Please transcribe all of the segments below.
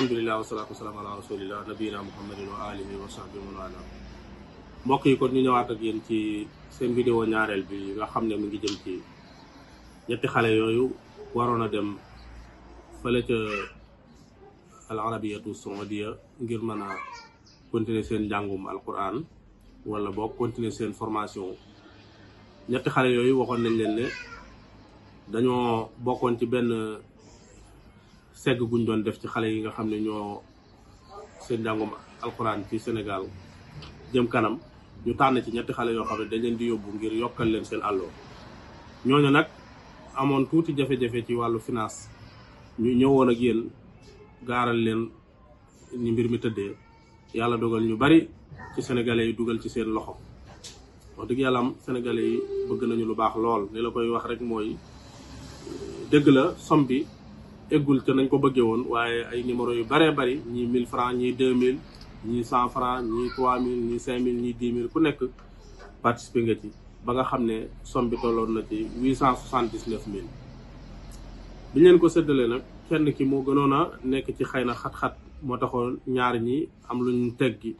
alhamdulillah wasalaatu wasalaam ala rasulillah nabiyina muhammadin wa alihi wa sahbihi wa ala mbokk yi kon ñu ñëwaat ak yéen ci seen vidéo ñaareel bi nga xam ne mu ngi jëm ci ñetti xale yooyu waroon a dem fële ca al arabiyatu saudiya ngir mën a continuer seen njàngum alquran wala boog continuer seen formation. ñetti xale yooyu waxoon nañ leen ne dañoo bokkoon ci benn segg guñ doon def ci xale yi nga xam ne ñoo seen njàngum alquran ci Sénégal jëm kanam ñu tànn ci ñetti xale yoo xam ne dañ leen di yóbbu ngir yokkal leen seen àlloo. ñooñu nag amoon tuuti jafe-jafe ci wàllu finance ñu ñëwoon ak yéen gaaral leen ni mbir mi tëddee. yàlla dogal ñu bari ci sénégalais yi dugal ci seen loxo wax dëgg yàlla am sénégalais yi bëgg nañu lu baax lool li la koy wax rek mooy dëgg la somme bi eggul te nañ ko bëggee woon waaye ay numéro yu baree bari ñii 1000 francs ñii 2000 ñii 100 francs ñii 3000 ñii 5000 ñii 10 000 ku nekk participé nga ci ba nga xam ne somme bi tolloon na ci 879 000 biñ leen ko séddalee nag kenn ki moo gënoon a nekk ci xëy na xat-xat moo taxoon ñaar ñi am luñ teggi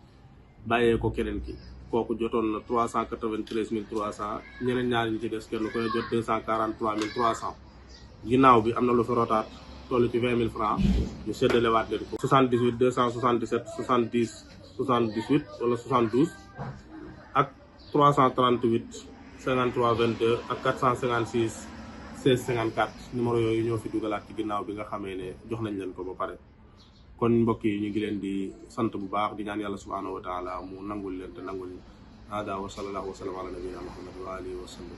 bàyyee ko keneen ki kooku jotoon na 393 300 ñeneen ñaar ñi ci des kenn koy jot 243 300 ginnaaw bi am na lu fi rotaat toll ci 20 000 francs ñu séddalewaat leen ko 78 277 70 78 wala 72 ak 338 53 22 ak 456 16 54 numéro yooyu ñoo fi dugalaat ci ginnaaw bi nga xamee ne jox nañ leen ko ba pare. kon mbokk yi ñu ngi leen di sant bu baax di ñaan yàlla subhanahu wa taala mu nangul leen te nangul hada wa sallallahu wa sallam ala nabiyina muhammad wa alihi wa sallam.